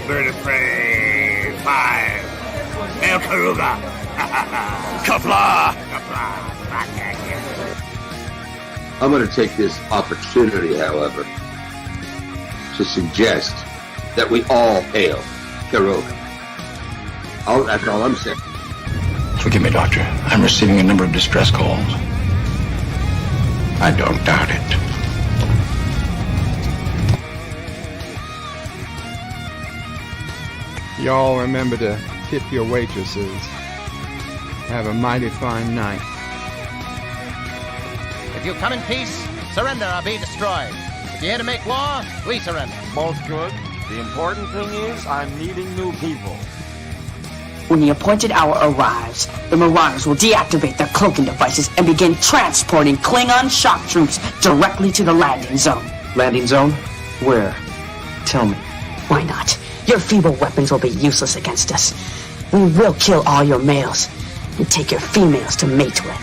Bird of Prey 5. El Karuga. Qapla! I'm going to take this opportunity, however, to suggest that we all hail Karuga. That's all I'm saying. Forgive me, Doctor. I'm receiving a number of distress calls. I don't doubt it. Y'all remember to tip your waitresses. Have a mighty fine night. If you come in peace, surrender or be destroyed. If you're here to make war, we surrender. Both good. The important thing is I'm meeting new people. When the appointed hour arrives, the Marauders will deactivate their cloaking devices and begin transporting Klingon shock troops directly to the landing zone. Landing zone? Where? Tell me. Why not? Your feeble weapons will be useless against us. We will kill all your males and take your females to mate with.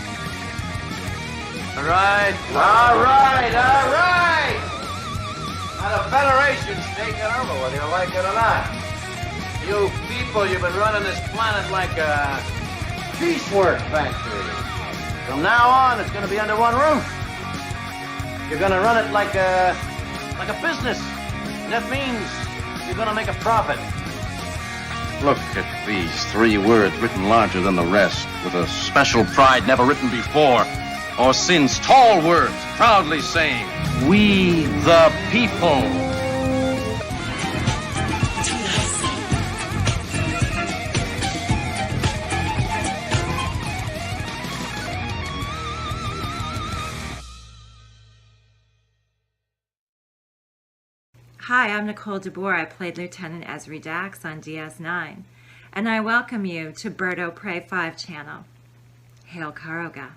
All right. Now the Federation's taking over, whether you like it or not. You people, you've been running this planet like a piecework factory. From now on, it's going to be under one roof. You're going to run it like a business. That means you're going to make a profit. Look at these 3 words written larger than the rest, with a special pride never written before or since. Tall words, proudly saying, "We the people." Hi, I'm Nicole DeBoer. I played Lieutenant Ezri Dax on DS9, and I welcome you to Bird of Prey 5 channel. Hail Karoga.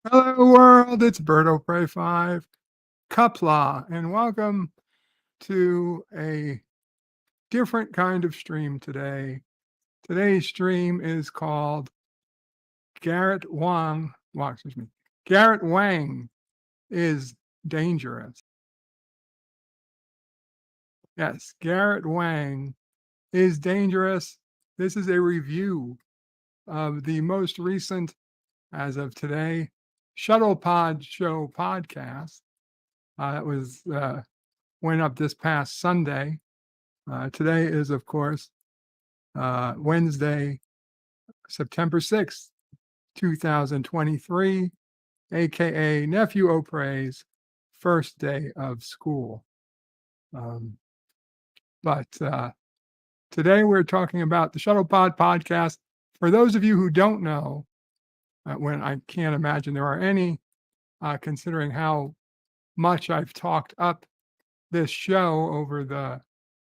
Hello world, it's Bird of Prey 5, Qapla, and welcome to a different kind of stream today. Today's stream is called Garett Wang is Dangerous. Yes, Garett Wang is Dangerous. This is a review of the most recent, as of today, Shuttlepod Show podcast. That was went up this past Sunday. Today is, of course, Wednesday, September 6th, 2023, aka Nephew Opray's first day of school. But today we're talking about the Shuttlepod podcast. For those of you who don't know, when I can't imagine there are any, considering how much I've talked up this show over the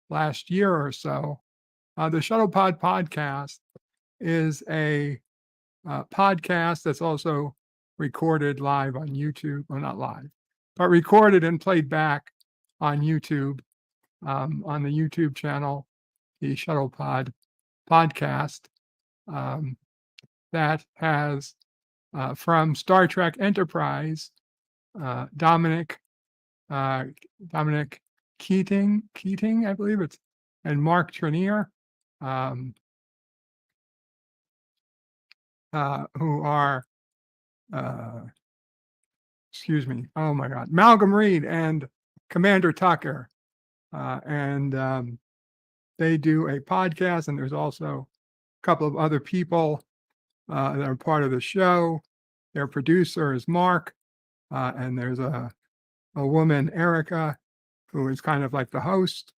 last year or so, the Shuttlepod podcast is a podcast that's also recorded live on YouTube. Well, not live, but recorded and played back on YouTube, on the YouTube channel, the Shuttlepod podcast, that has from Star Trek Enterprise, Dominic Keating, I believe it's, and Mark Trenier, who are, oh my God, Malcolm Reed and Commander Tucker, and they do a podcast, and there's also a couple of other people that are part of the show. Their producer is Mark, and there's a woman, Erica, who is kind of like the host,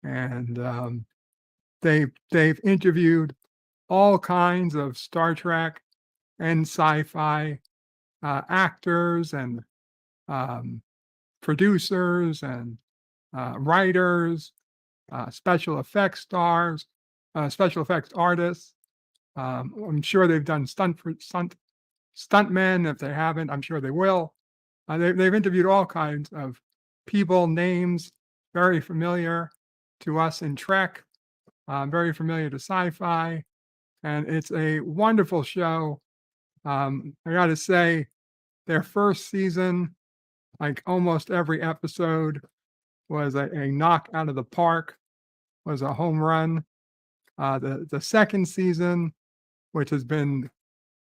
and they've interviewed all kinds of Star Trek and sci-fi actors and producers and writers, special effects stars, special effects artists. I'm sure they've done stuntmen. If they haven't, I'm sure they will. They've interviewed all kinds of people, names very familiar to us in Trek, very familiar to sci-fi, and it's a wonderful show. I got to say, their first season like almost every episode was a knock out of the park, was a home run. The second season, which has been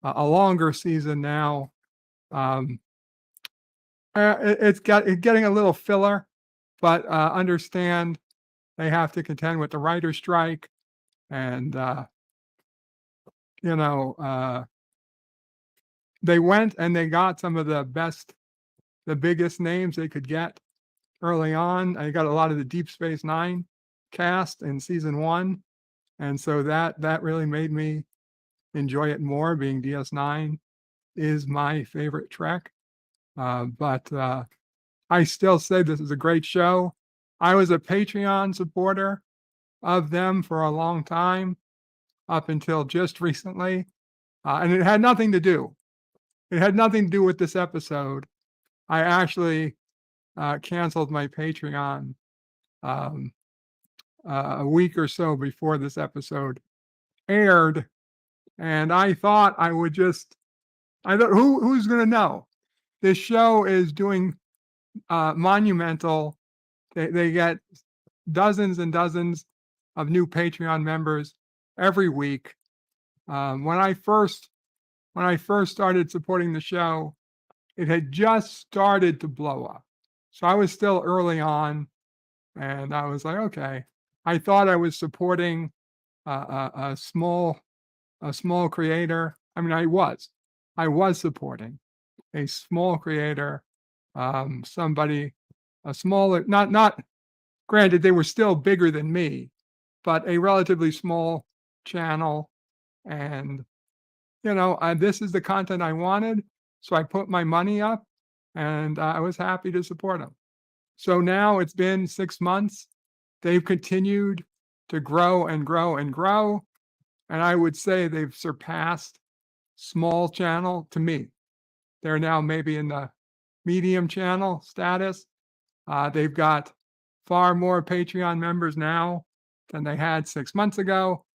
a longer season now, it's getting a little filler, but understand they have to contend with the writer's strike, and they went and they got some of the biggest names they could get early on. I got a lot of the Deep Space Nine cast in season 1, and so that really made me enjoy it more. Being DS9 is my favorite Trek, but I still say this is a great show. I was a Patreon supporter of them for a long time, up until just recently, and it had nothing to do. It had nothing to do with this episode. I actually canceled my Patreon a week or so before this episode aired, and I thought I would who's going to know? This show is doing monumental. They get dozens and dozens of new Patreon members every week. When I first started supporting the show, it had just started to blow up. So I was still early on, and I was like, okay. I thought I was supporting a small creator. I mean, I was supporting a small creator, somebody, a smaller, not granted, they were still bigger than me, but a relatively small channel. And, this is the content I wanted. So I put my money up, and I was happy to support them. So now it's been 6 months. They've continued to grow and grow and grow. And I would say they've surpassed small channel to me. They're now maybe in the medium channel status. They've got far more Patreon members now than they had 6 months ago.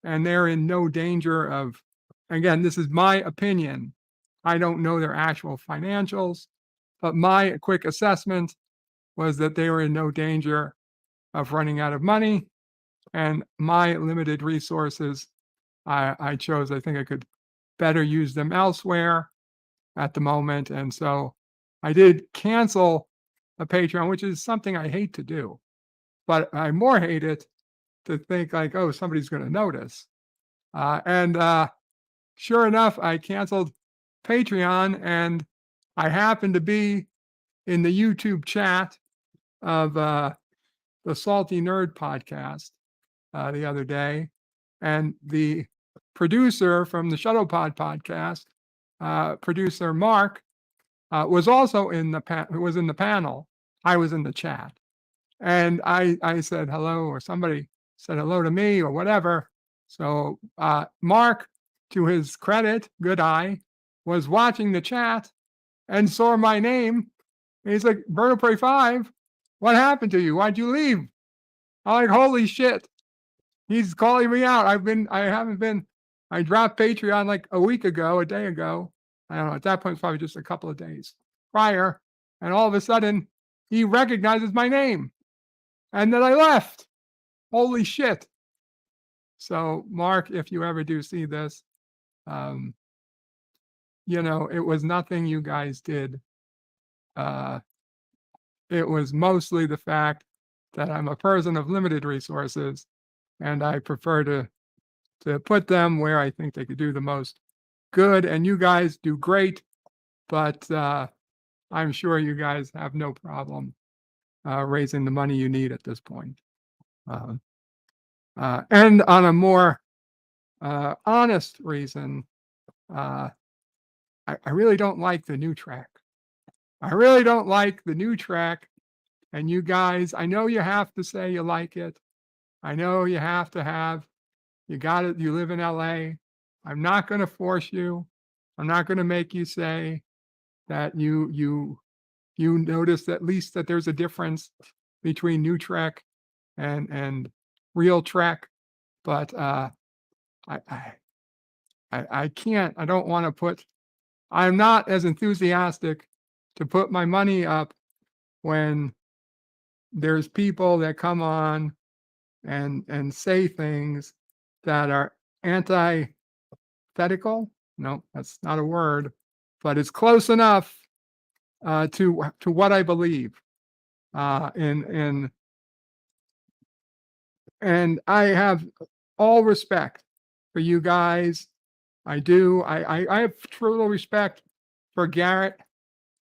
And they're in no danger of, again, this is my opinion. I don't know their actual financials, but my quick assessment was that they were in no danger of running out of money. And my limited resources, I chose, I think I could better use them elsewhere at the moment. And so I did cancel a Patreon, which is something I hate to do, but I more hate it to think like, oh, somebody's going to notice. And sure enough, I canceled Patreon, and I happened to be in the YouTube chat of the Salty Nerd podcast the other day, and the producer from the Shuttlepod podcast, producer Mark, was also in the panel. I was in the chat, and I said hello, or somebody said hello to me, or whatever. So Mark, to his credit, good eye, was watching the chat and saw my name. And he's like, Berto Prey 5, what happened to you? Why'd you leave? I'm like, holy shit. He's calling me out. I dropped Patreon like a day ago. I don't know, at that point, it's probably just a couple of days prior. And all of a sudden, he recognizes my name. And then I left. Holy shit. So, Mark, if you ever do see this, it was nothing you guys did. It was mostly the fact that I'm a person of limited resources, and I prefer to put them where I think they could do the most good. And you guys do great, but I'm sure you guys have no problem raising the money you need at this point. And on a more honest reason, I really don't like the new track. I really don't like the new track. And you guys, I know you have to say you like it. I know you have to have, you got it, you live in LA. I'm not going to force you. I'm not going to make you say that you notice at least that there's a difference between new Trek and real Trek. But I can't, I don't want to put, I'm not as enthusiastic to put my money up when there's people that come on and say things that are antithetical. No, that's not a word, but it's close enough to what I believe. And I have all respect for you guys. I do. I have total respect for Garett.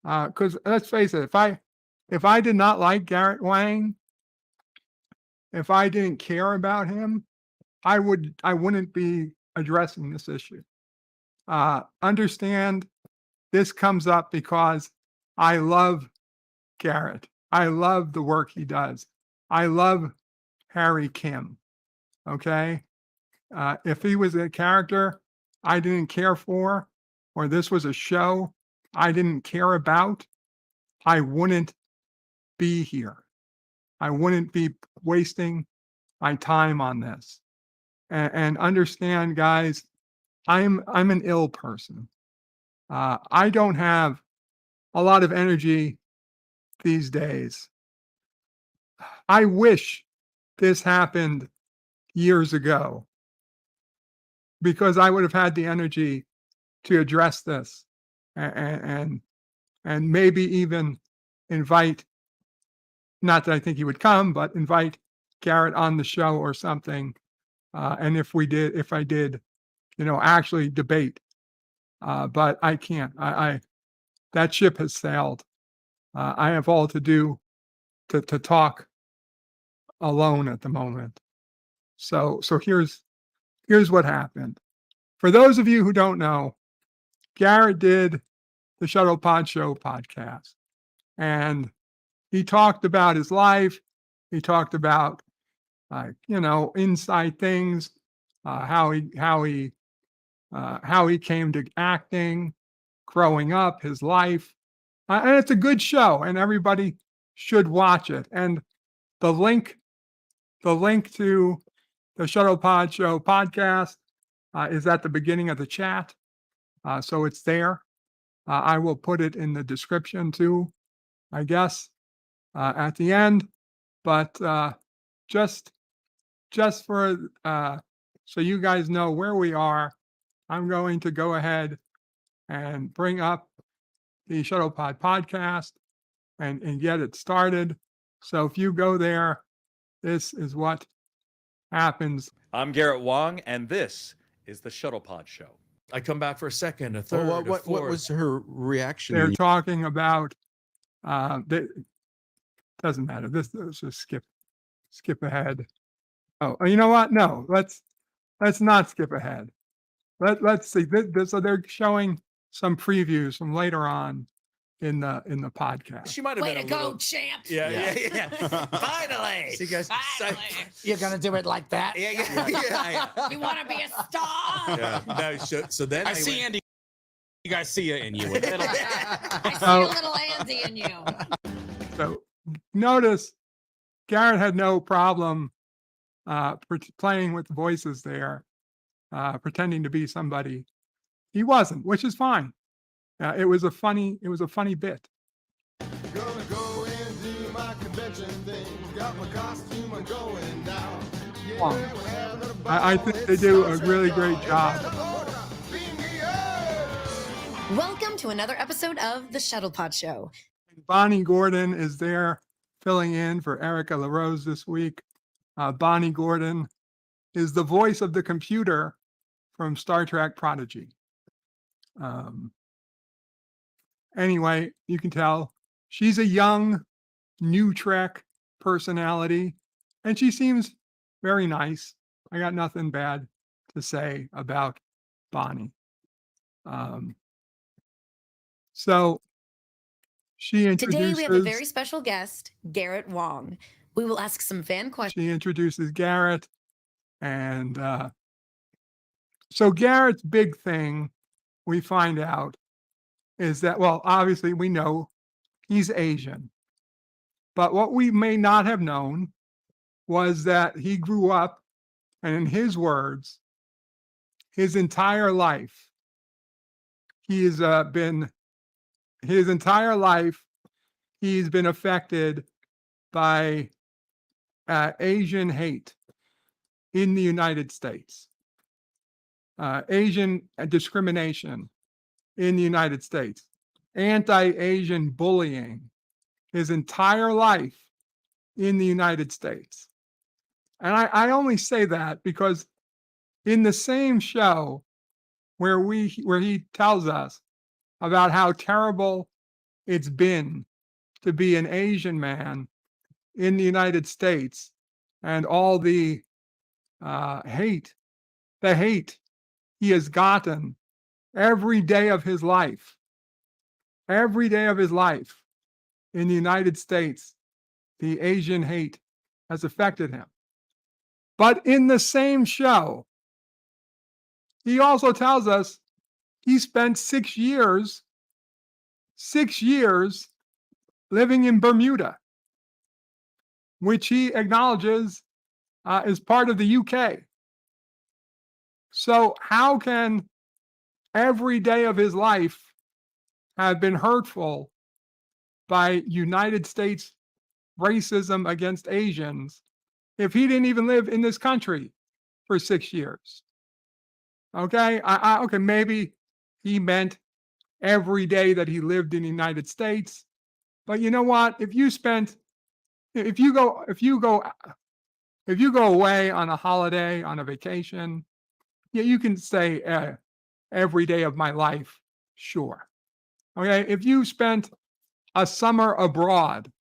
Because let's face it, if I did not like Garett Wang, if I didn't care about him, I wouldn't be addressing this issue. Understand this comes up because I love Garett. I love the work he does. I love Harry Kim. Okay. If he was a character I didn't care for, or this was a show I didn't care about, I wouldn't be here. I wouldn't be wasting my time on this. And understand, guys, I'm an ill person. I don't have a lot of energy these days. I wish this happened years ago, because I would have had the energy to address this and maybe even invite, not that I think he would come, but invite Garett on the show or something. And if I did, actually debate. But I can't. That ship has sailed. I have all to do to talk alone at the moment. So here's what happened. For those of you who don't know, Garett did the Shuttlepod Show podcast, and he talked about his life. He talked about, inside things, how he came to acting, growing up, his life, and it's a good show, and everybody should watch it. And the link to the Shuttlepod Show podcast is at the beginning of the chat, so it's there. I will put it in the description too, I guess, at the end. But just for so you guys know where we are, I'm going to go ahead and bring up the Shuttlepod podcast and get it started. So if you go there, this is what happens. I'm Garett Wang, and this is the Shuttlepod Show. I come back for a second, a third, a fourth. What was her reaction? They're talking about. Doesn't matter. Let's just skip ahead. Oh, you know what? No, let's not skip ahead. Let's see. So they're showing some previews from later on in the podcast. She might have Way been to a go, little... champ! Yeah. Finally! See, guys, You're gonna do it like that? Yeah. You want to be a star? Yeah. No, so then I see Andy. You guys see it in you. I see a little Andy in you. So notice Garett had no problem playing with the voices there, pretending to be somebody he wasn't, which is fine. It was a funny bit. Gonna go and do my convention thing. Got my costume, I'm going down. I think they do a really great job. Welcome to another episode of the Shuttlepod Show. Bonnie Gordon is there filling in for Erica LaRose this week. Bonnie Gordon is the voice of the computer from Star Trek Prodigy. Anyway, you can tell she's a young, new Trek personality, and she seems very nice. I got nothing bad to say about Bonnie. So she introduces... Today we have a very special guest, Garett Wang. We will ask some fan questions. She introduces Garett, and so Garrett's big thing, we find out, is that, well, obviously we know he's Asian. But what we may not have known was that he grew up, and in his words, his entire life, he has been his entire life, he's been affected by Asian hate in the United States, Asian discrimination in the United States, anti-Asian bullying his entire life in the United States. And I only say that because in the same show where he tells us about how terrible it's been to be an Asian man in the United States and all the hate he has gotten every day of his life in the United States, the Asian hate has affected him. But in the same show, he also tells us he spent 6 years living in Bermuda, which he acknowledges is part of the UK. So how can every day of his life have been hurtful by United States racism against Asians if he didn't even live in this country for 6 years? Okay, okay, maybe he meant every day that he lived in the United States. But you know what? If you go away on a holiday, on a vacation, yeah, you can say every day of my life, sure. Okay, if you spent a summer abroad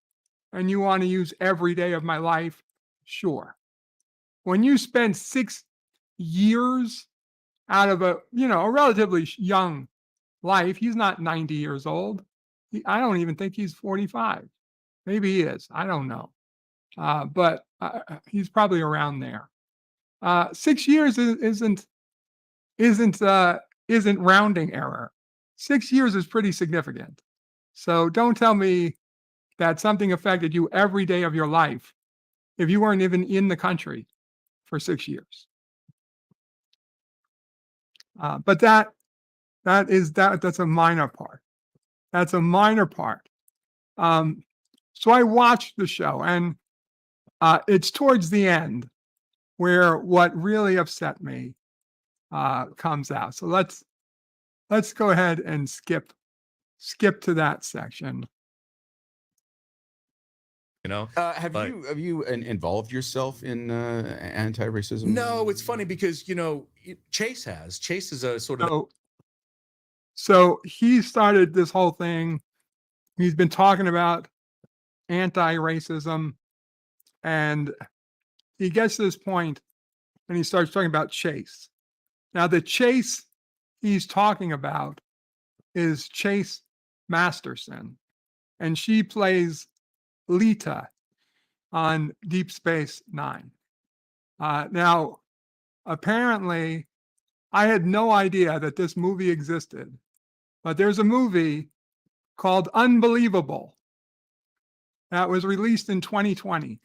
and you want to use every day of my life, sure. When you spend 6 years out of a relatively young life, he's not 90 years old. I don't even think he's 45. Maybe he is. I don't know. But he's probably around there. 6 years isn't rounding error. 6 years is pretty significant. So don't tell me that something affected you every day of your life if you weren't even in the country for 6 years. But that's a minor part. That's a minor part. So I watched the show, and it's towards the end where what really upset me comes out. So let's go ahead and skip to that section. Have you involved yourself in anti-racism? No, it's funny because Chase is a sort of. So he started this whole thing. He's been talking about anti-racism, and he gets to this point and he starts talking about Chase. Now, the Chase he's talking about is Chase Masterson, and she plays Lita on Deep Space Nine. Now, apparently, I had no idea that this movie existed, but there's a movie called Unbelievable that was released in 2020,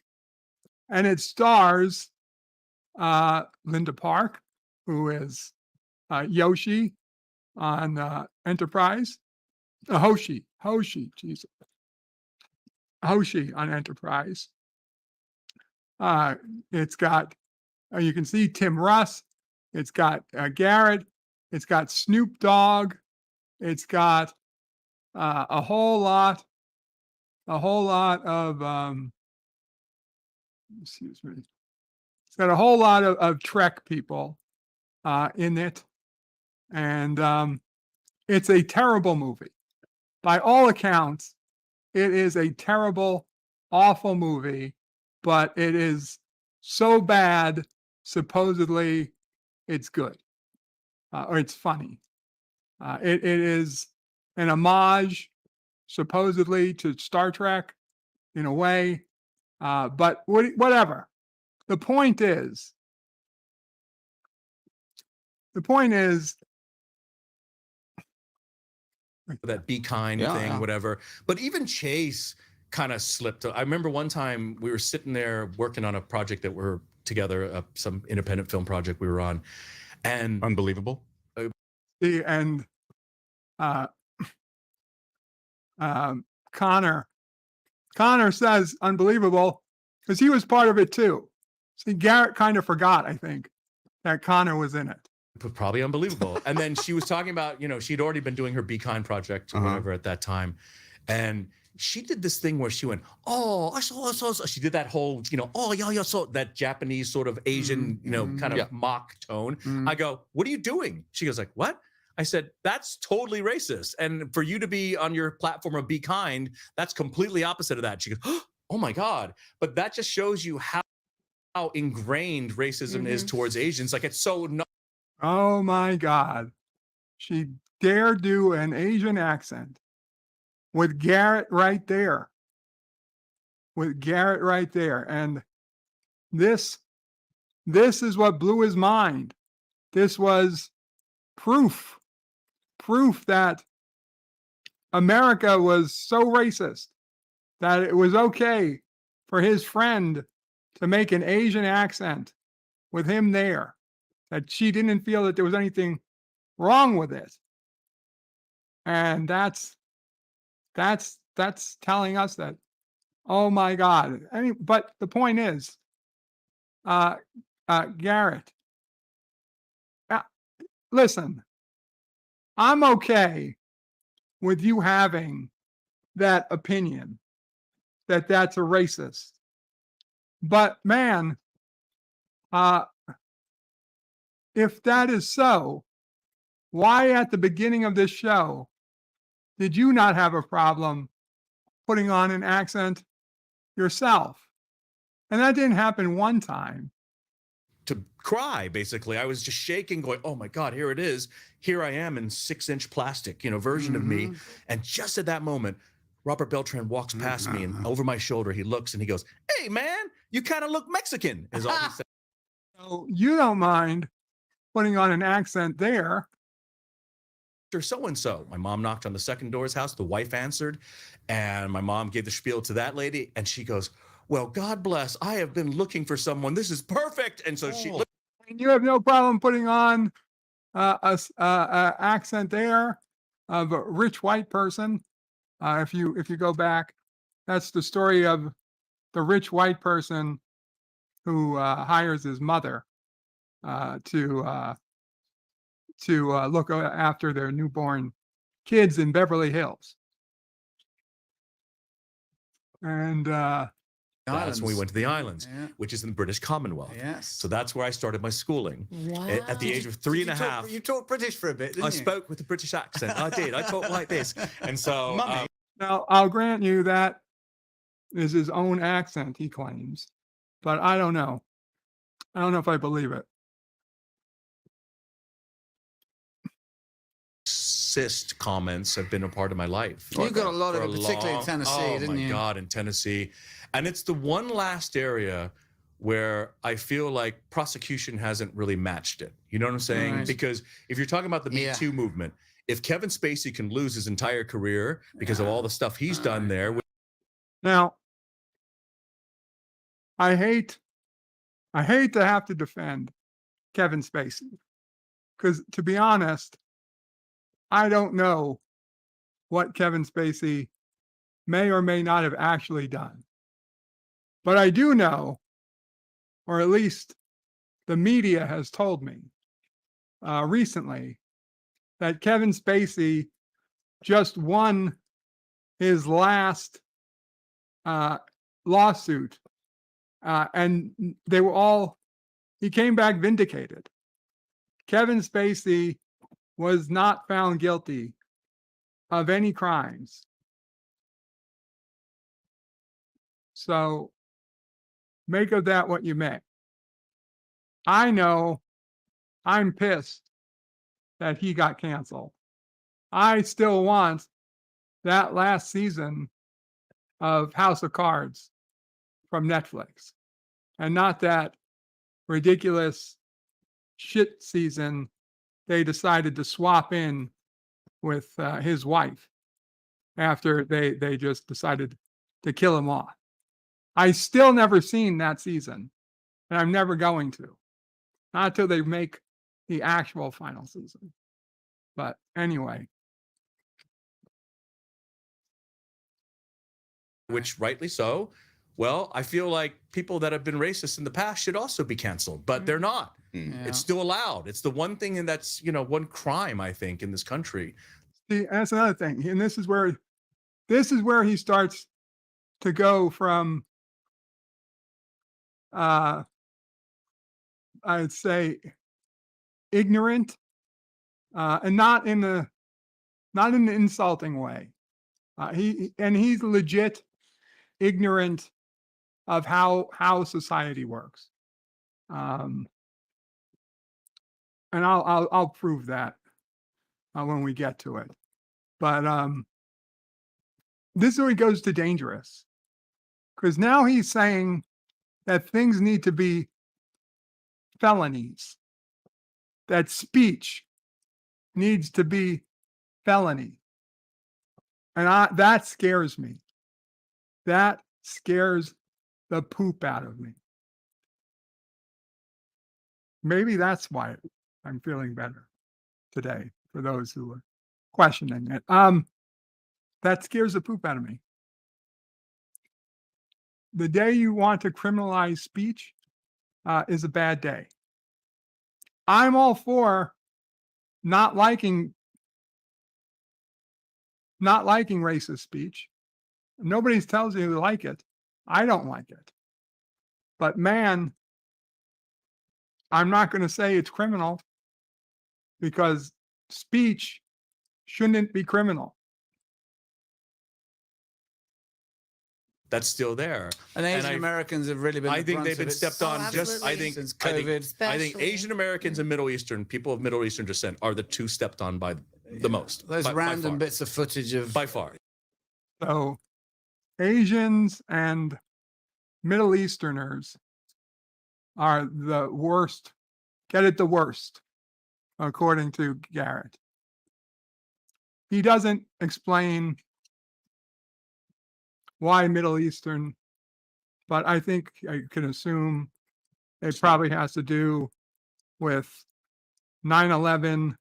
and it stars Linda Park, who is Yoshi on Enterprise. Hoshi on Enterprise. It's got, you can see Tim Russ. It's got Garrett. It's got Snoop Dogg. It's got a whole lot of excuse me. It's got a whole lot of Trek people in it, and it's a terrible movie. By all accounts, it is a terrible, awful movie, but it is so bad, supposedly, it's good, or it's funny. It is an homage, supposedly, to Star Trek, in a way, but whatever. The point is that be kind thing, whatever. But even Chase kind of slipped. I remember one time we were sitting there working on a project that we're together, some independent film project we were on, and Unbelievable. And Connor says unbelievable because he was part of it too. See, Garrett kind of forgot, I think, that Connor was in it. Probably unbelievable. And then she was talking about, she'd already been doing her Be Kind project or whatever at that time. And she did this thing where she went, oh, I saw. She did that whole, oh, yeah, so that Japanese sort of Asian, kind of mock tone. I go, what are you doing? She goes like, what? I said, that's totally racist. And for you to be on your platform of Be Kind, that's completely opposite of that. She goes, oh my God. But that just shows you how ingrained racism is towards Asians. Like it's so. Oh my God. She dare do an Asian accent with Garrett right there. And this is what blew his mind. This was proof that America was so racist that it was okay for his friend to make an Asian accent with him there, that she didn't feel that there was anything wrong with it. And that's telling us that, oh my God. But the point is, Garrett, listen, I'm okay with you having that opinion that that's a racist. But man, if that is so, why at the beginning of this show did you not have a problem putting on an accent yourself? And that didn't happen one time. To cry, basically. I was just shaking, going, oh my God, here it is. Here I am in 6-inch plastic, version of me. And just at that moment, Robert Beltran walks past me and over my shoulder, he looks and he goes, hey man, you kind of look Mexican, is all he said. So you don't mind putting on an accent there. So-and-so. My mom knocked on the second door's house. The wife answered, and my mom gave the spiel to that lady, and she goes, well, God bless. I have been looking for someone. This is perfect. And so she looked. You have no problem putting on a accent there of a rich white person. If you go back, that's the story of the rich white person who hires his mother to look after their newborn kids in Beverly Hills. And that's when we went to the islands, which is in the British Commonwealth. Yes. So that's where I started my schooling. Wow. At the age of 3.5. You talked British for a bit, didn't you? I spoke with a British accent. I did. I talked like this. And so. Now, I'll grant you that is his own accent, he claims. But I don't know. I don't know if I believe it. Racist comments have been a part of my life. You got a lot of it, particularly in Tennessee, didn't you? Oh my God, in Tennessee. And it's the one last area where I feel like prosecution hasn't really matched it. You know what I'm saying? Right. Because if you're talking about the Me Too movement, if Kevin Spacey can lose his entire career because of all the stuff he's done there. Now, I hate to have to defend Kevin Spacey because, to be honest, I don't know what Kevin Spacey may or may not have actually done. But I do know, or at least the media has told me recently, that Kevin Spacey just won his last lawsuit. And he came back vindicated. Kevin Spacey was not found guilty of any crimes. So make of that what you may. I know I'm pissed that he got canceled. I still want that last season of House of Cards from Netflix, and not that ridiculous shit season they decided to swap in with his wife after they just decided to kill him off. I still never seen that season, and I'm never going to, not until they make the actual final season. But anyway, which rightly so. Well, I feel like people that have been racist in the past should also be canceled, but they're not. It's still allowed. It's the one thing, and that's, one crime, I think, in this country. See, that's another thing. And this is where he starts to go from, I'd say, ignorant, and not in an insulting way. He's legit ignorant of how society works. And I'll prove that when we get to it. But this is where he goes to dangerous, because now he's saying that things need to be felonies, that speech needs to be felony. And that scares me. That scares the poop out of me. Maybe that's why I'm feeling better today, for those who are questioning it. That scares the poop out of me. The day you want to criminalize speech is a bad day. I'm all for not liking racist speech. Nobody tells you to like it. I don't like it. But man, I'm not going to say it's criminal, because speech shouldn't be criminal. That's still there. And Asian Americans have really been. I think they've been stepped on. I think since COVID. I think Asian Americans and Middle Eastern people of Middle Eastern descent are the two stepped on by the most. Those random bits of footage of by far. So Asians and Middle Easterners are the worst. Get it the worst, according to Garrett. He doesn't explain why Middle Eastern, but I think I can assume it probably has to do with 9/11,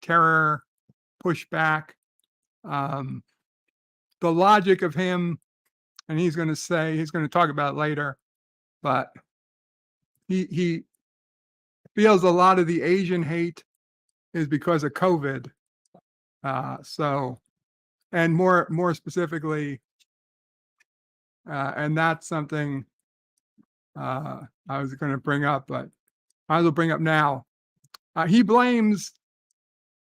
terror, pushback. The logic of him, and he's going to talk about it later, but he feels a lot of the Asian hate is because of COVID. And more specifically, and that's something I was going to bring up, but I will bring up now. He blames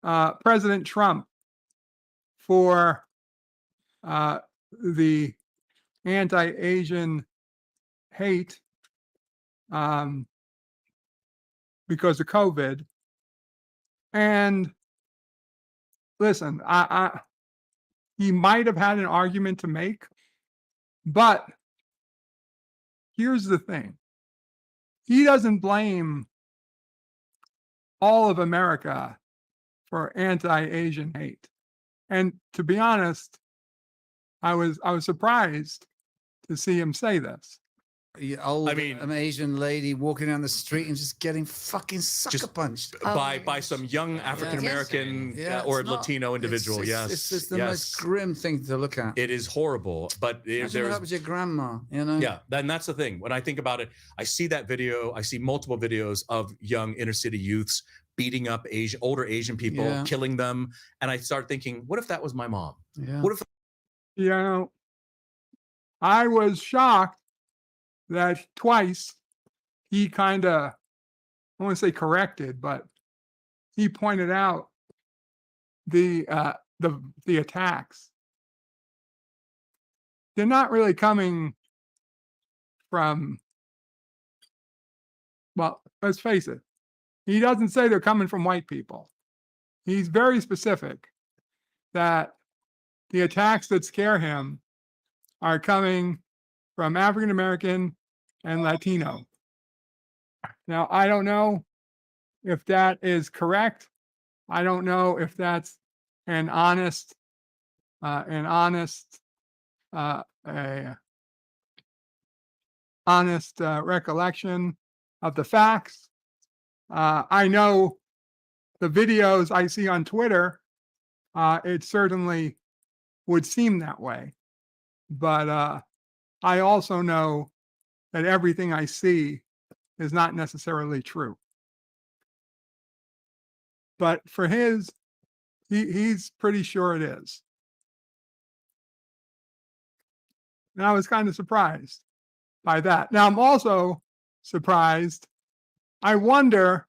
President Trump for the anti-Asian hate because of COVID. And listen, he might have had an argument to make, but here's the thing. He doesn't blame all of America for anti-Asian hate. And to be honest, I was surprised to see him say this. An Asian lady walking down the street and just getting fucking sucker punched by some young African American or Latino individual. It's just the most grim thing to look at. It is horrible, but that was your grandma, Yeah, and that's the thing. When I think about it, I see that video. I see multiple videos of young inner city youths beating up older Asian people, killing them, and I start thinking, what if that was my mom? Yeah. What if? I was shocked that twice he kind of, I want to say corrected, but he pointed out the attacks. They're not really coming from, well, let's face it. He doesn't say they're coming from white people. He's very specific that the attacks that scare him are coming from African American and Latino. Now, I don't know if that is correct. I don't know if that's an honest recollection of the facts. I know the videos I see on Twitter, it certainly would seem that way. But I also know that everything I see is not necessarily true. But for he's pretty sure it is. And I was kind of surprised by that. Now, I'm also surprised. I wonder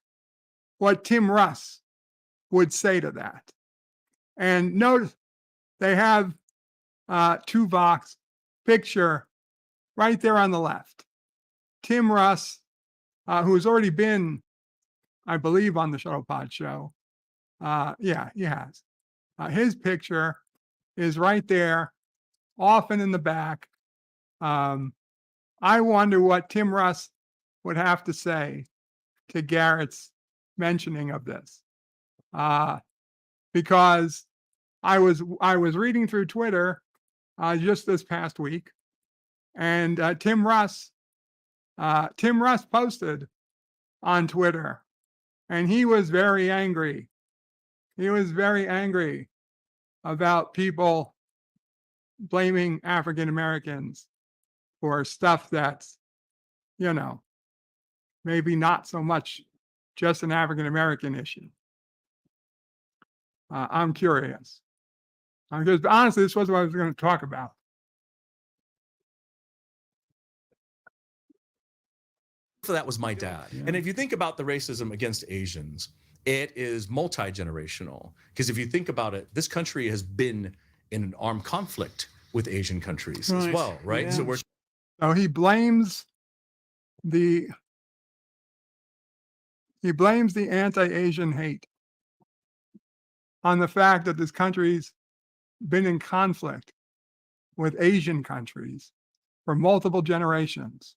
what Tim Russ would say to that. And notice they have Tuvok's picture right there on the left. Tim Russ, who has already been, I believe, on the Shuttlepod Show. Yeah, he has. His picture is right there, often in the back. I wonder what Tim Russ would have to say to Garrett's mentioning of this. Because I was reading through Twitter just this past week, and Tim Russ posted on Twitter, and he was very angry. He was very angry about people blaming African Americans for stuff that's, maybe not so much just an African American issue. I'm curious. Because honestly, this was what I was going to talk about. So that was my dad. Yeah. And if you think about the racism against Asians, it is multi-generational. Because if you think about it, this country has been in an armed conflict with Asian countries as well, right? Yeah. So he blames the anti-Asian hate on the fact that this country's been in conflict with Asian countries for multiple generations.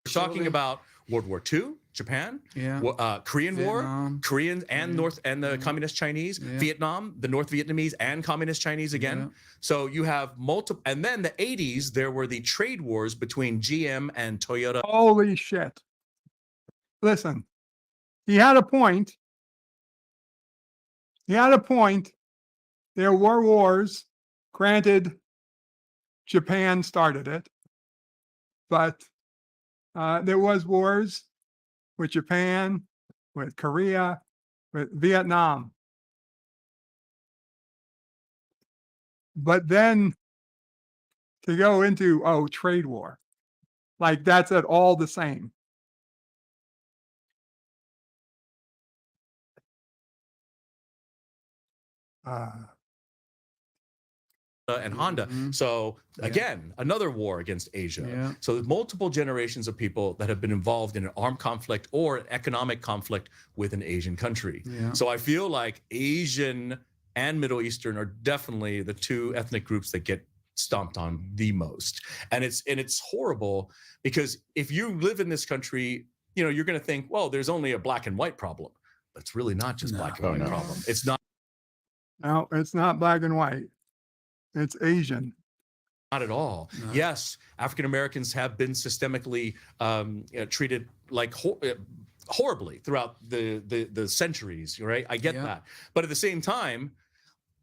We're talking about World War II, Japan, Korean War, Koreans and the Communist Chinese, Vietnam, the North Vietnamese and Communist Chinese again. So you have multiple, and then the 80s, there were the trade wars between GM and Toyota. Holy shit. Listen, he had a point. There were wars. Granted, Japan started it, but there was wars with Japan, with Korea, with Vietnam. But then to go into, trade war, like that's at all the same. And Honda. So again, another war against Asia. So there's multiple generations of people that have been involved in an armed conflict or an economic conflict with an Asian country. So I feel like Asian and Middle Eastern are definitely the two ethnic groups that get stomped on the most. And it's horrible because if you live in this country, you're going to think, well, there's only a black and white problem. But it's really not just black and white problem. It's not. No, it's not black and white. It's Asian. Not at all. No. Yes, African Americans have been systemically treated like horribly throughout the centuries, right? I get that. But at the same time,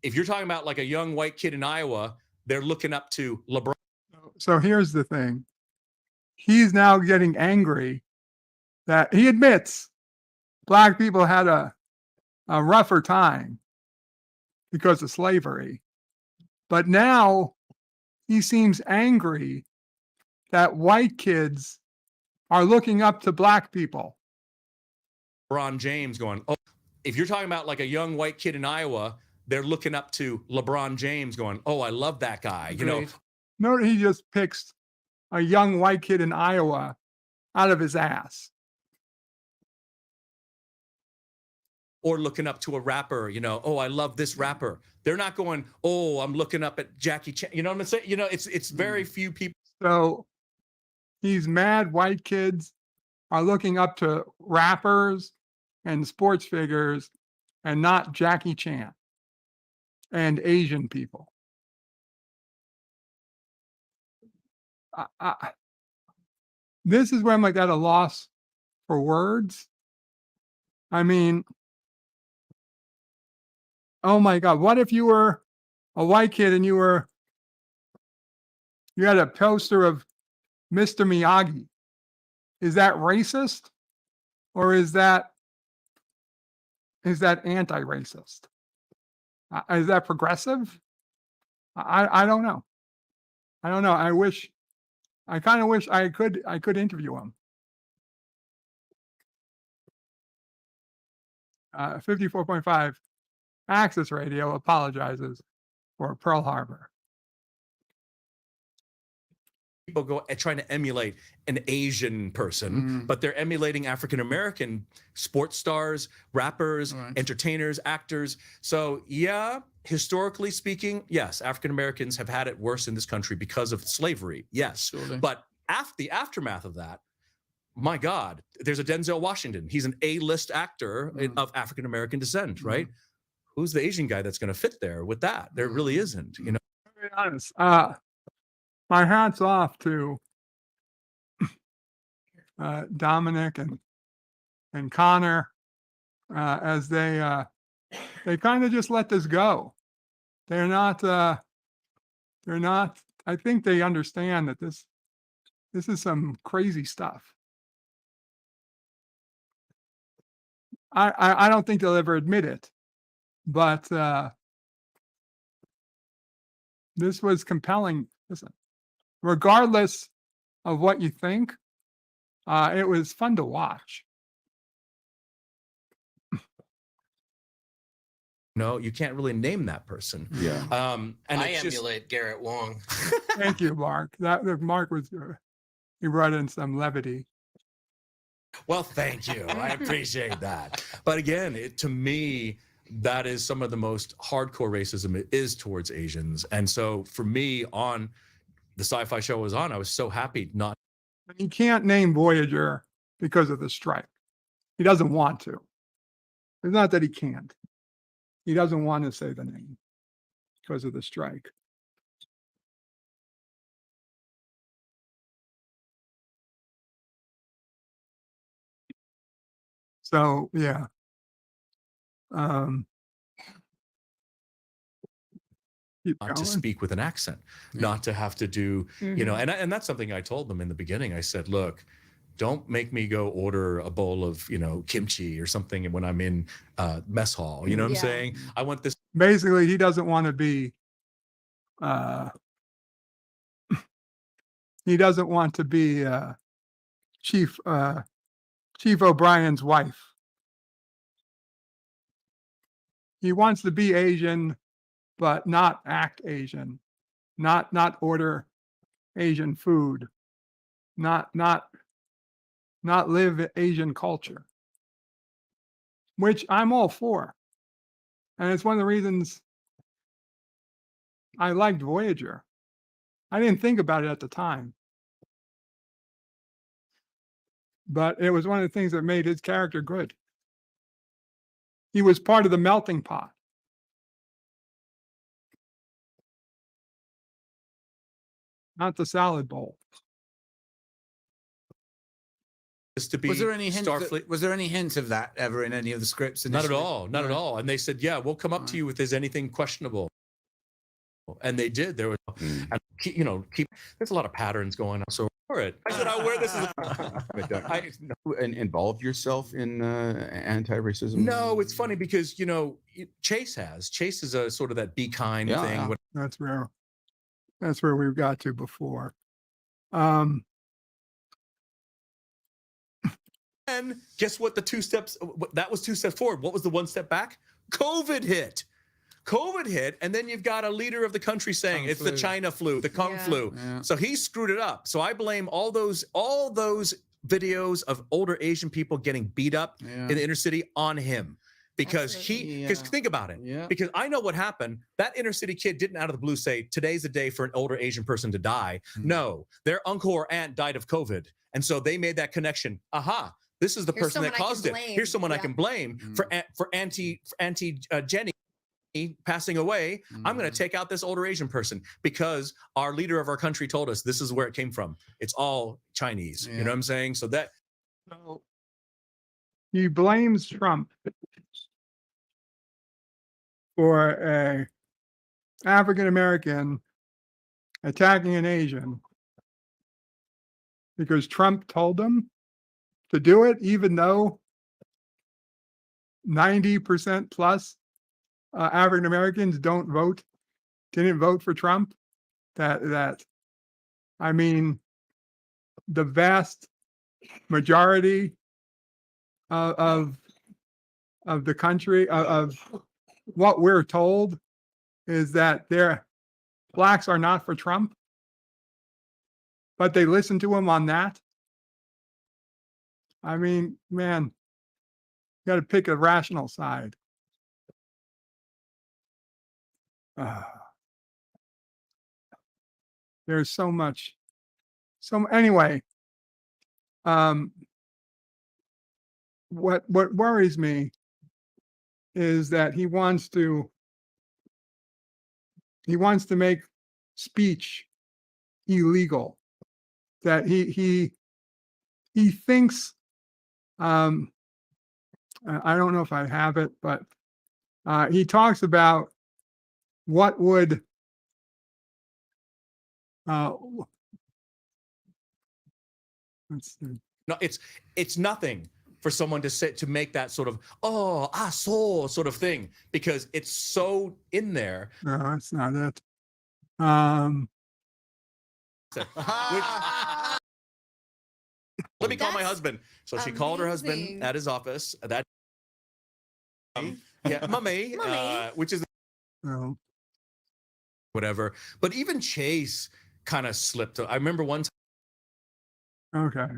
if you're talking about like a young white kid in Iowa, they're looking up to LeBron. So here's the thing. He's now getting angry that he admits black people had a rougher time because of slavery. But now he seems angry that white kids are looking up to black people. LeBron James going, oh, if you're talking about like a young white kid in Iowa, they're looking up to LeBron James going, oh, I love that guy. No, he just picks a young white kid in Iowa out of his ass. Or looking up to a rapper, oh, I love this rapper. They're not going, oh, I'm looking up at Jackie Chan. You know what I'm saying? It's very few people. So he's mad white kids are looking up to rappers and sports figures and not Jackie Chan and Asian people. This is where I'm like at a loss for words. I mean, oh my God, what if you were a white kid and you were You had a poster of Mr. Miyagi. Is that racist? Or is that anti-racist? Is that progressive? I don't know. I don't know. I kind of wish I could interview him. 54.5 Access Radio apologizes for Pearl Harbor. People go trying to emulate an Asian person, but they're emulating African American sports stars, rappers, entertainers, actors. So yeah, historically speaking, yes, African Americans have had it worse in this country because of slavery. Yes, but after the aftermath of that, my God, there's a Denzel Washington. He's an A-list actor of African American descent, right? Who's the Asian guy that's going to fit there with that? There really isn't, you know. To be honest, my hat's off to Dominic and Connor as they kind of just let this go. They're not. I think they understand that this is some crazy stuff. I don't think they'll ever admit it, but this was compelling. Listen, regardless of what you think, it was fun to watch. No, you can't really name that person. Yeah. And I emulate Garett Wang. Thank you, Mark. Mark was he brought in some levity. Well, thank you. I appreciate that. But again, to me, that is some of the most hardcore racism is towards Asians. And so for me, on the sci-fi show I was on, I was so happy not. He can't name Voyager because of the strike. He doesn't want to. It's not that he can't. He doesn't want to say the name because of the strike. So yeah. Not to speak with an accent, not to have to do, you know, and that's something I told them in the beginning. I said, look, don't make me go order a bowl of, you know, kimchi or something when I'm in mess hall. You know what I'm saying? I want this. Basically, he doesn't want to be, Chief O'Brien's wife. He wants to be Asian, but not act Asian, not order Asian food, not live Asian culture, which I'm all for. And it's one of the reasons I liked Voyager. I didn't think about it at the time, but it was one of the things that made his character good. He was part of the melting pot. Not the salad bowl. To be was there any hint? Starfleet. Was there any hint of that ever in any of the scripts? Not at all. Not at all. And they said, yeah, we'll come up to you if there's anything questionable. And they did. There was, and you know, there's a lot of patterns going on. So for it, I said, I'll wear this as involve yourself in anti-racism? No, it's funny because, you know, Chase is a sort of that be kind thing. That's where we've got to before. And guess what? That was 2 steps forward. What was the 1 step back? COVID hit, and then you've got a leader of the country saying it's the China flu, the Kung flu. Yeah. So he screwed it up. So I blame all those videos of older Asian people getting beat up in the inner city on him. Because think about it. Yeah. Because I know what happened. That inner city kid didn't out of the blue say, today's the day for an older Asian person to die. No, their uncle or aunt died of COVID. And so they made that connection. Aha, this is the person that caused it. Here's someone I can blame for Auntie Jenny passing away. I'm going to take out this older Asian person because our leader of our country told us this is where it came from. It's all Chinese. You know what I'm saying? So he blames Trump for a African American attacking an Asian because Trump told them to do it, even though 90% plus African Americans didn't vote for Trump. I mean, the vast majority of the country, of what we're told, is that blacks are not for Trump, but they listen to him on that. I mean, man, you got to pick a rational side. There's so much. Anyway, what worries me is that he wants to make speech illegal. That he thinks, I don't know if I have it, but he talks about what would let's see. No, it's nothing for someone to make that sort of I saw sort of thing, because it's so in there. No, that's not it. Let me call my husband. So she called her husband at his office. That yeah, mummy, which is whatever. But even Chase kind of slipped. I remember one time. Okay.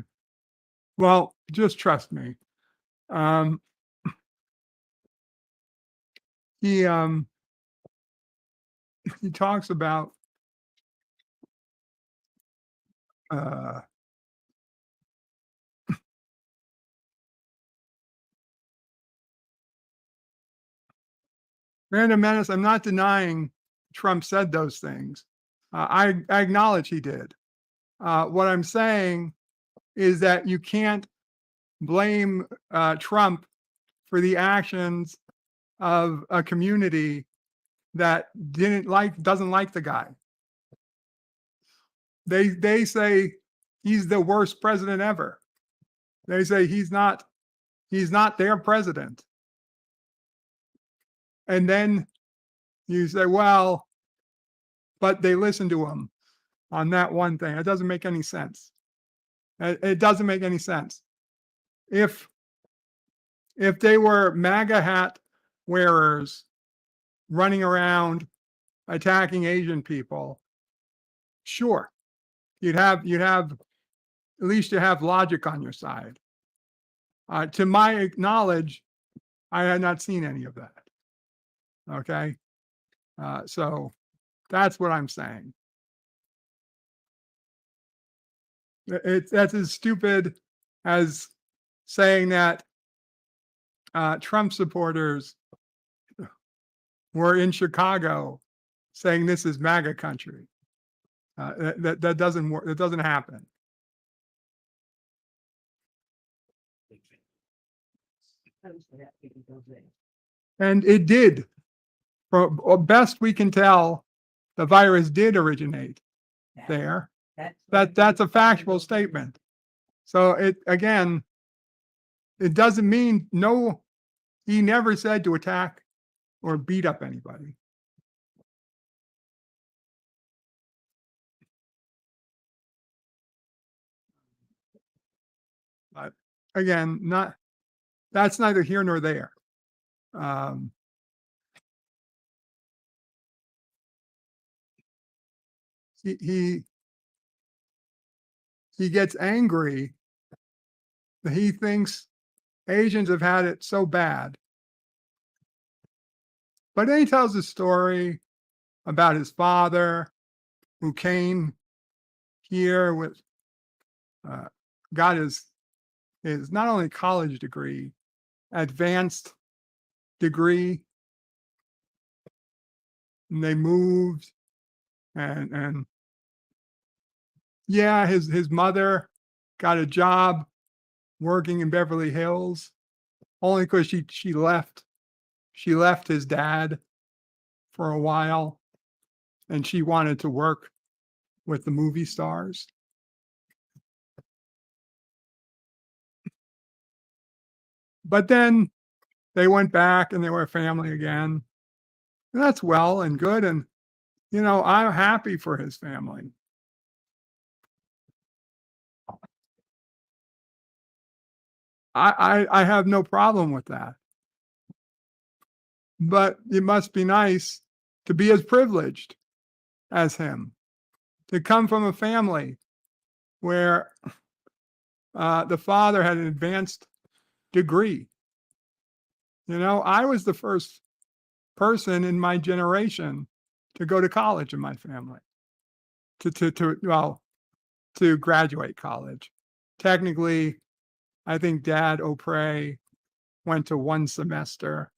Well, just trust me. He talks about Random Menace. I'm not denying Trump said those things. I acknowledge he did. What I'm saying is that you can't blame Trump for the actions of a community that doesn't like the guy. They say he's the worst president ever. They say he's not their president. And then you say, well, but they listen to him on that one thing. It doesn't make any sense. It doesn't make any sense. If they were MAGA hat wearers running around attacking Asian people, sure, you'd have at least you have logic on your side. To my knowledge, I had not seen any of that. Okay, so that's what I'm saying. That's as stupid as saying that Trump supporters were in Chicago saying this is MAGA country. That doesn't work. That doesn't happen. And it did. From best we can tell, the virus did originate there. That's a factual statement. So it doesn't mean he never said to attack or beat up anybody. But again, that's neither here nor there. He gets angry that he thinks Asians have had it so bad. But then he tells a story about his father who came here with, got his not only college degree, advanced degree. And they moved and yeah, his mother got a job working in Beverly Hills only because she left his dad for a while and she wanted to work with the movie stars. But then they went back and they were a family again. And that's well and good. And, I'm happy for his family. I have no problem with that. But it must be nice to be as privileged as him, to come from a family where the father had an advanced degree. I was the first person in my generation to go to college in my family, to graduate college. Technically, I think Dad O'Prey went to one semester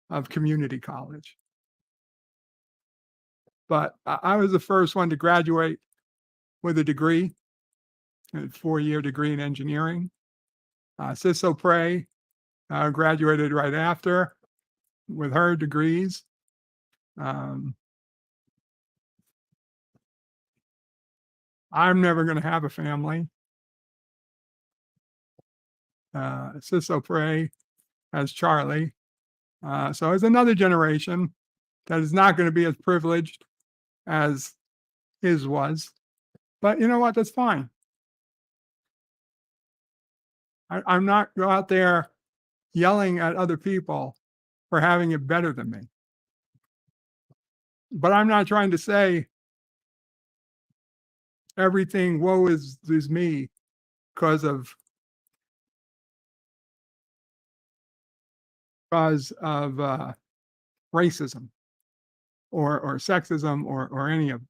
of community college. But I was the first one to graduate with a degree, a 4-year degree in engineering. Sis O'Prey graduated right after with her degrees. I'm never going to have a family. Sis O'Prey has Charlie. So it's another generation that is not going to be as privileged as his was. But you know what? That's fine. I'm not out there yelling at other people for having it better than me. But I'm not trying to say everything woe is me because of racism or sexism or any of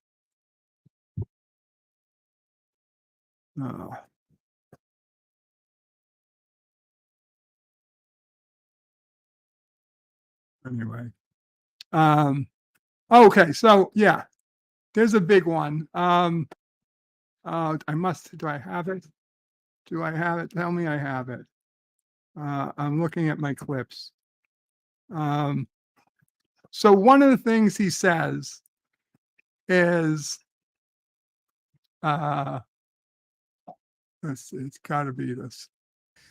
anyway. Okay, so yeah, there's a big one. Do I have it? Do I have it? Tell me I have it. I'm looking at my clips. So one of the things he says is, it's got to be this.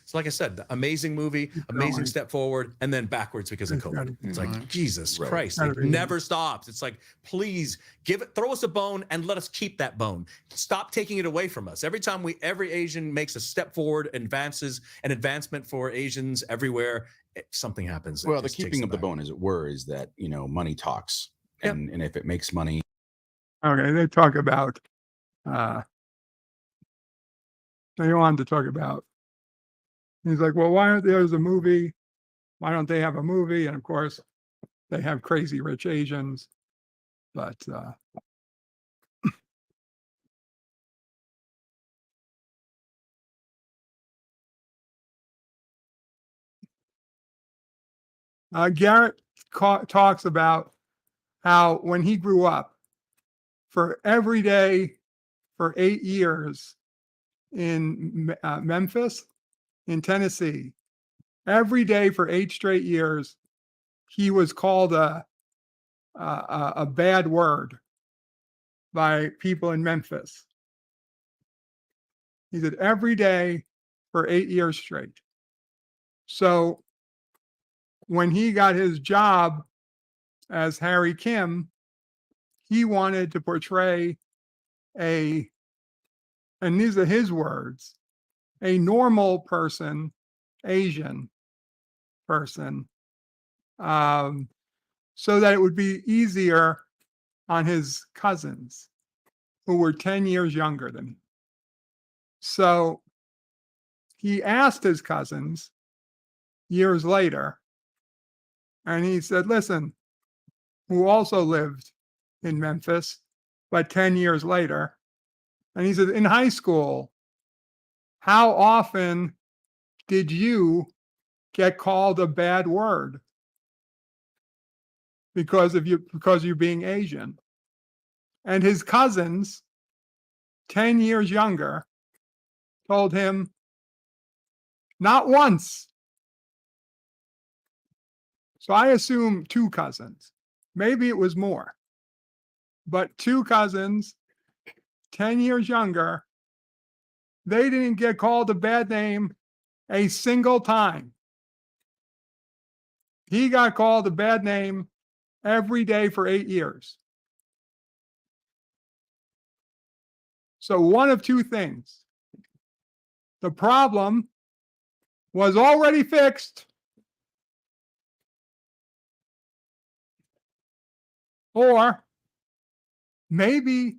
So like I said, the amazing movie, amazing step forward, and then backwards because of COVID. It's like, Jesus Christ, it never stops. It's like, please throw us a bone and let us keep that bone. Stop taking it away from us. Every time every Asian makes a step forward, advances an advancement for Asians everywhere, something happens. Well, the keeping of the bone, as it were, is that, money talks. And if it makes money. Okay, they talk about, they wanted to talk about, he's like, well, why aren't there's a movie? Why don't they have a movie? And of course, they have Crazy Rich Asians. But Garrett talks about how when he grew up, for every day for 8 years in Memphis, in Tennessee, every day for 8 straight years, he was called a bad word by people in Memphis. He said every day for 8 years straight. So when he got his job as Harry Kim, he wanted to portray and these are his words, a normal person, Asian person, so that it would be easier on his cousins who were 10 years younger than him. So he asked his cousins years later, and he said, listen, who also lived in Memphis, but 10 years later. And he said, in high school, how often did you get called a bad word because you're being Asian? And his cousins, 10 years younger, told him, not once. So I assume 2 cousins. Maybe it was more. But 2 cousins, 10 years younger, they didn't get called a bad name a single time. He got called a bad name every day for 8 years. So one of two things. The problem was already fixed, or maybe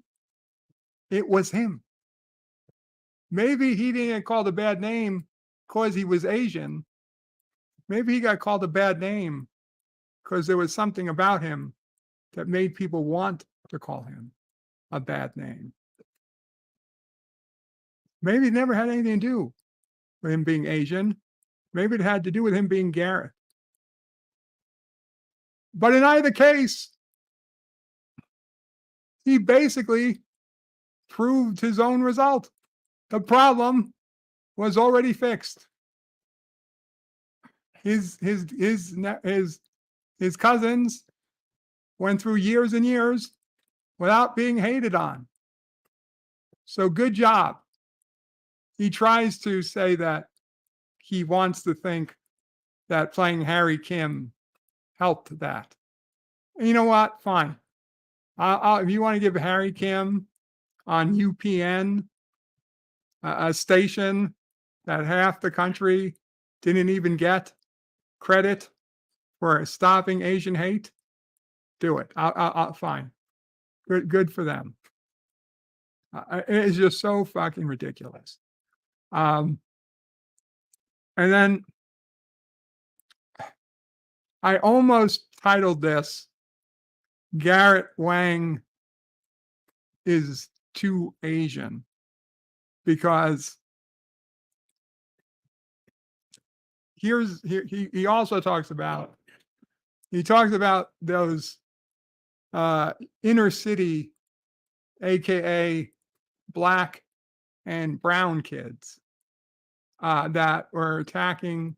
it was him. Maybe he didn't get called a bad name because he was Asian. Maybe he got called a bad name because there was something about him that made people want to call him a bad name. Maybe it never had anything to do with him being Asian. Maybe it had to do with him being Garrett. But in either case, he basically proved his own result. The problem was already fixed. His cousins went through years and years without being hated on. So good job. He tries to say that he wants to think that playing Harry Kim helped that. And you know what? Fine. If you want to give Harry Kim on UPN, a station that half the country didn't even get credit for stopping Asian hate, do it. Fine. Good for them. It's just so fucking ridiculous. And then I almost titled this Garett Wang is Too Asian, because he also talks about those inner city, aka black and brown kids that were attacking,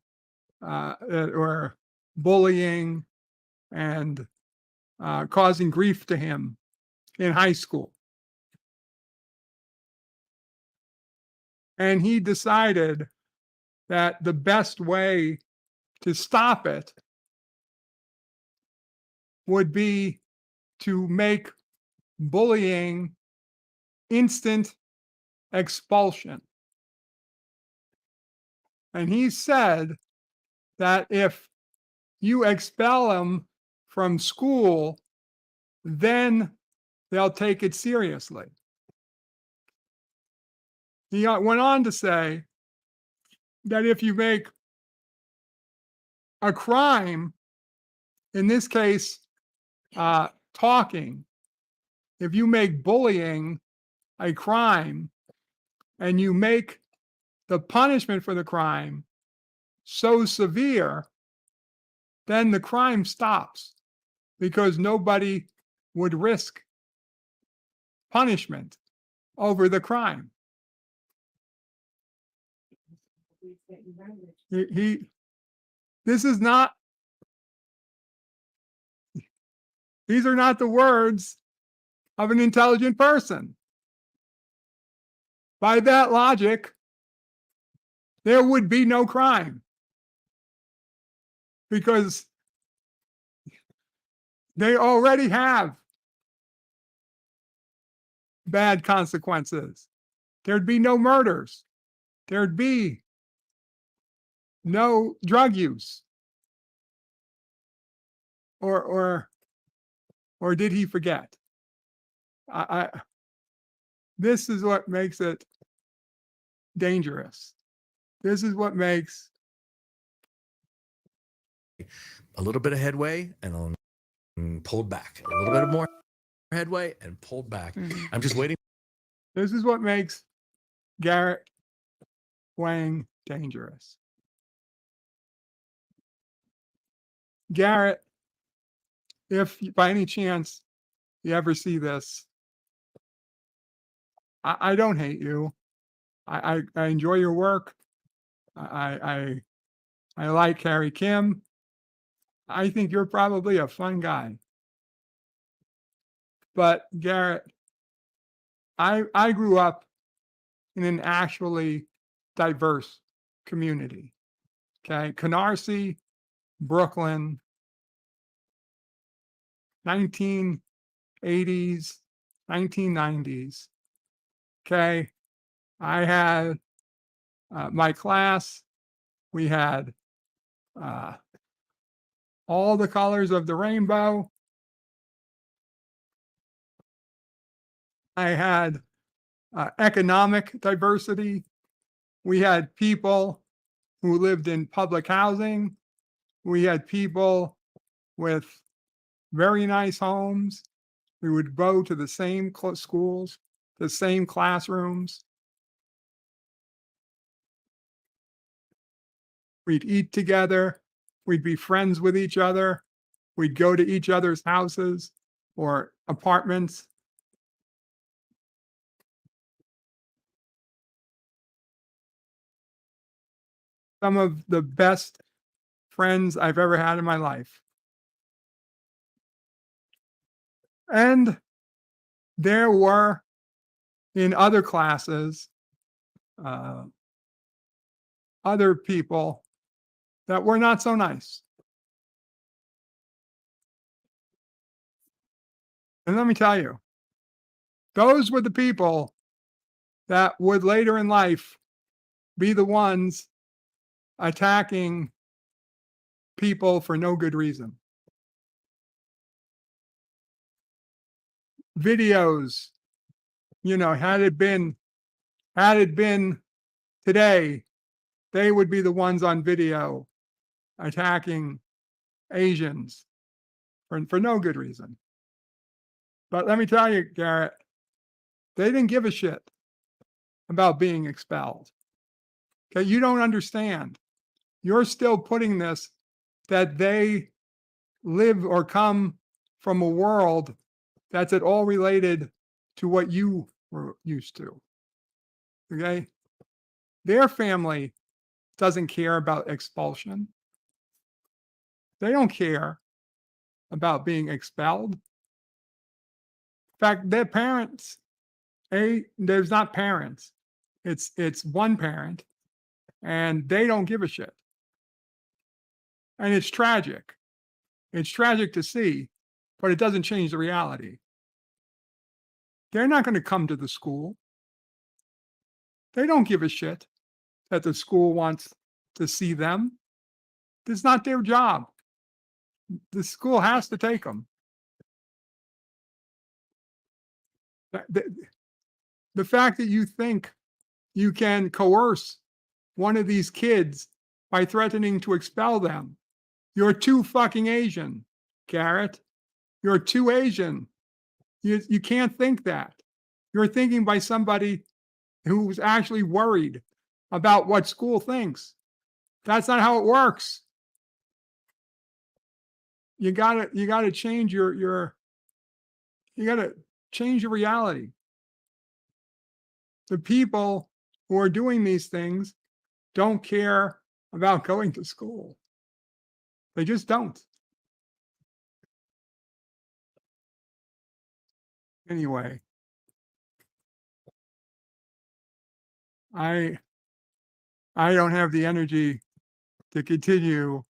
that were bullying and causing grief to him in high school. And he decided that the best way to stop it would be to make bullying instant expulsion. And he said that if you expel them from school, then they'll take it seriously. He went on to say that if you make a crime, in this case, talking, if you make bullying a crime and you make the punishment for the crime so severe, then the crime stops, because nobody would risk punishment over the crime. These are not the words of an intelligent person. By that logic, there would be no crime, because they already have bad consequences. There'd be no murders. There'd be no drug use. Or did he forget? This is what makes it dangerous. This is what makes a little bit of headway and pulled back. A little bit more headway and pulled back. I'm just waiting. This is what makes Garett Wang dangerous. Garrett, if by any chance you ever see this, I don't hate you. I enjoy your work. I like Harry Kim. I think you're probably a fun guy. But Garrett, I grew up in an actually diverse community. Okay. Canarsie, Brooklyn, 1980s, 1990s. Okay. I had my class, we had all the colors of the rainbow. I had economic diversity. We had people who lived in public housing. We had people with very nice homes. We would go to the same schools, the same classrooms. We'd eat together. We'd be friends with each other. We'd go to each other's houses or apartments. Some of the best friends I've ever had in my life. And there were, in other classes, other people that were not so nice. And let me tell you, those were the people that would later in life be the ones attacking people for no good reason. Videos, had it been today, they would be the ones on video attacking Asians for no good reason. But let me tell you, Garrett, they didn't give a shit about being expelled. Okay, you don't understand. You're still putting this that they live or come from a world that's at all related to what you were used to. Okay? Their family doesn't care about expulsion. They don't care about being expelled. In fact, their parents, there's not parents. It's one parent, and they don't give a shit. And it's tragic. It's tragic to see, but it doesn't change the reality. They're not going to come to the school. They don't give a shit that the school wants to see them. It's not their job. The school has to take them. The fact that you think you can coerce one of these kids by threatening to expel them, you're too fucking Asian, Garrett. You're too Asian. You can't think that. You're thinking by somebody who's actually worried about what school thinks. That's not how it works. You gotta change you gotta change your reality. The people who are doing these things don't care about going to school. They just don't. Anyway, I don't have the energy to continue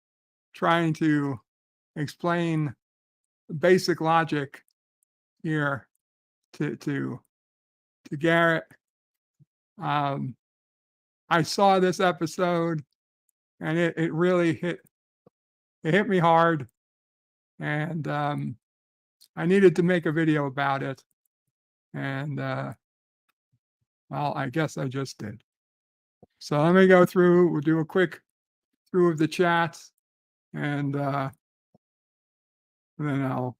trying to explain basic logic here to Garrett. I saw this episode and it really hit me hard, and I needed to make a video about it, and well, I guess I just did. So let me go through. We'll do a quick through of the chats, and then I'll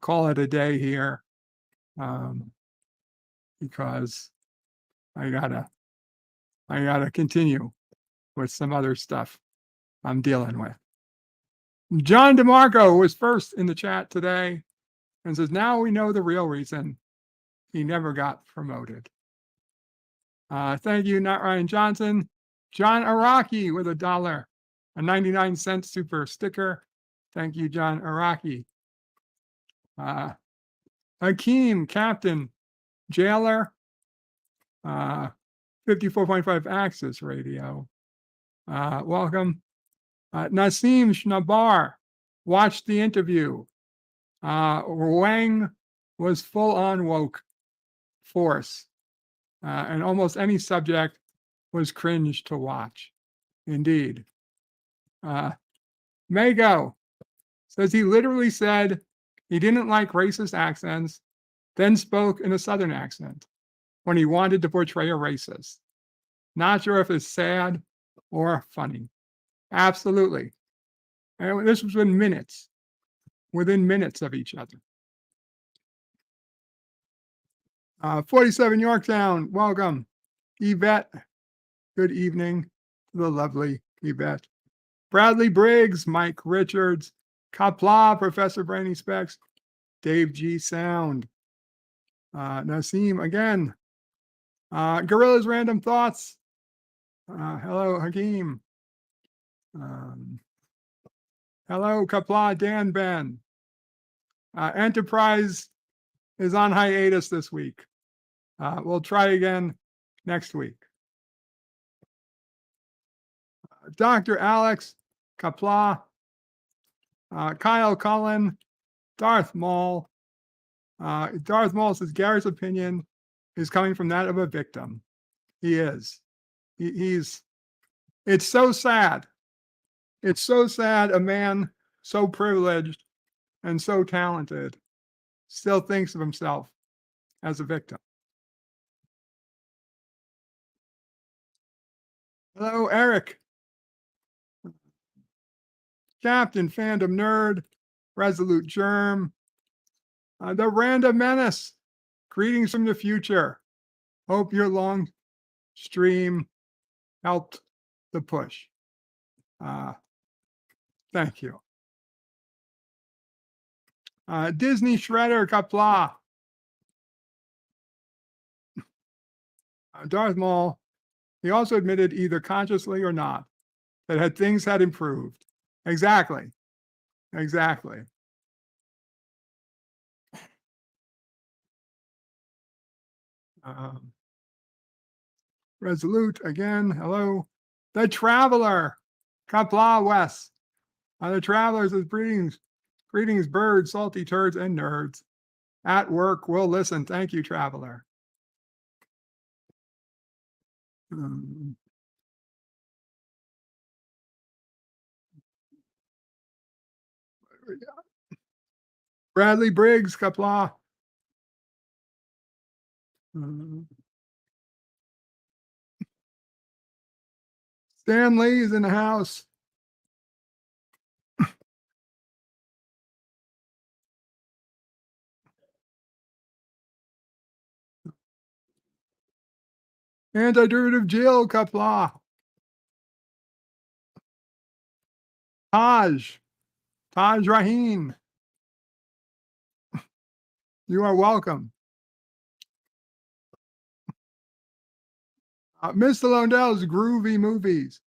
call it a day here, because I gotta continue with some other stuff I'm dealing with. John DeMarco was first in the chat today and says, now we know the real reason he never got promoted. Thank you, not Ryan Johnson. John Araki with $1, a 99-cent super sticker. Thank you, John Araki. Hakeem, Captain, Jailer, 54.5 Axis Radio. Welcome. Nasim Shnabar watched the interview. Wang was full on woke force, and almost any subject was cringe to watch. Indeed. Mago says he literally said he didn't like racist accents, then spoke in a Southern accent when he wanted to portray a racist. Not sure if it's sad or funny. Absolutely. And this was within minutes of each other. 47 Yorktown, welcome. Yvette, good evening to the lovely Yvette. Bradley Briggs, Mike Richards, Qapla, Professor Brainy Specs, Dave G. Sound, Nasim again, Gorilla's Random Thoughts, hello Hakeem, hello Qapla, Dan Ben. Enterprise is on hiatus this week. We'll try again next week. Dr. Alex, Qapla, Kyle Cullen, Darth Maul. Darth Maul says Garrett's opinion is coming from that of a victim. He is. He's. It's so sad. It's so sad a man so privileged and so talented still thinks of himself as a victim. Hello, Eric. Captain Fandom Nerd, Resolute Germ, the Random Menace. Greetings from the future. Hope your long stream helped the push. Thank you. Disney Shredder Qapla. Darth Maul, he also admitted either consciously or not that things had improved. Exactly. Exactly. Resolute again. Hello. The Traveler. Qapla West. The Travelers is greetings. Greetings, birds, salty turds, and nerds. At work, we'll listen. Thank you, Traveler. Bradley Briggs, Qapla. Stan Lee is in the house. Anti-derivative Jill, Qapla. Taj Raheen. You are welcome. Mr. Londell's Groovy Movies,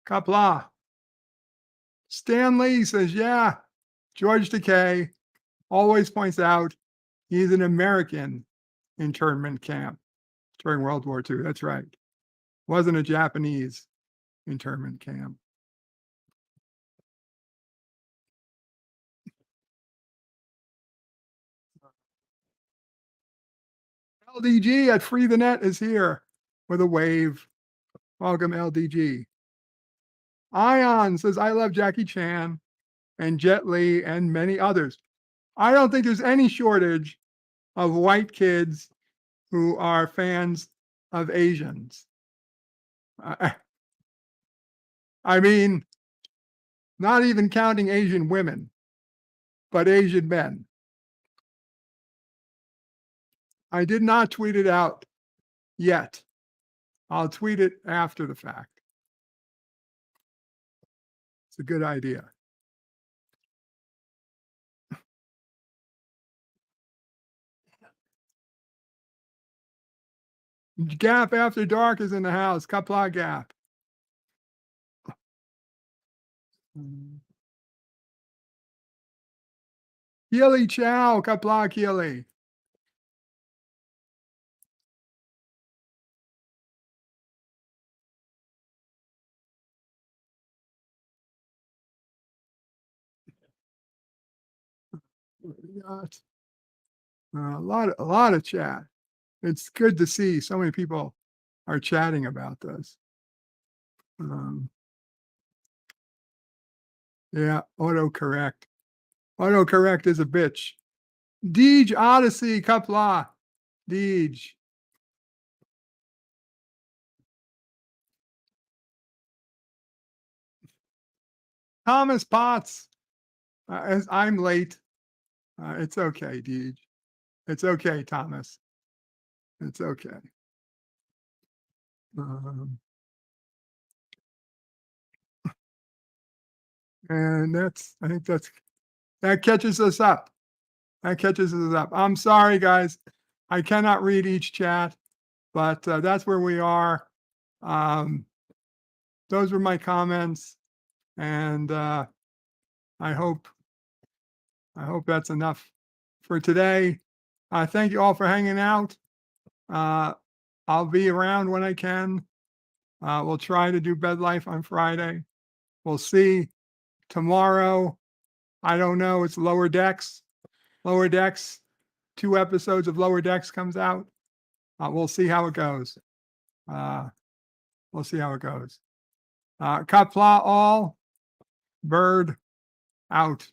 Qapla. Stan Lee says, yeah, George Takei always points out he's an American internment camp during World War II. That's right. Wasn't a Japanese internment camp. LDG at Free the Net is here with a wave. Welcome, LDG. Ion says, I love Jackie Chan and Jet Li and many others. I don't think there's any shortage of white kids who are fans of Asians. I mean, not even counting Asian women, but Asian men. I did not tweet it out yet. I'll tweet it after the fact. It's a good idea. Gap After Dark is in the house. Qapla Gap. Keely Chow, Qapla Keely. We got a lot of chat. It's good to see so many people are chatting about this. Yeah, autocorrect. Autocorrect is a bitch. Deej Odyssey Qapla. Deej. Thomas Potts. As I'm late. It's okay, Deej. It's okay, Thomas. It's okay. And I think that catches us up. That catches us up. I'm sorry, guys. I cannot read each chat, but that's where we are. Those were my comments, and I hope that's enough for today. Thank you all for hanging out. I'll be around when I can. We'll try to do Bed Life on Friday. We'll see. Tomorrow, I don't know. It's Lower Decks. Lower Decks. 2 episodes of Lower Decks comes out. We'll see how it goes. We'll see how it goes. Qapla all. Bird out.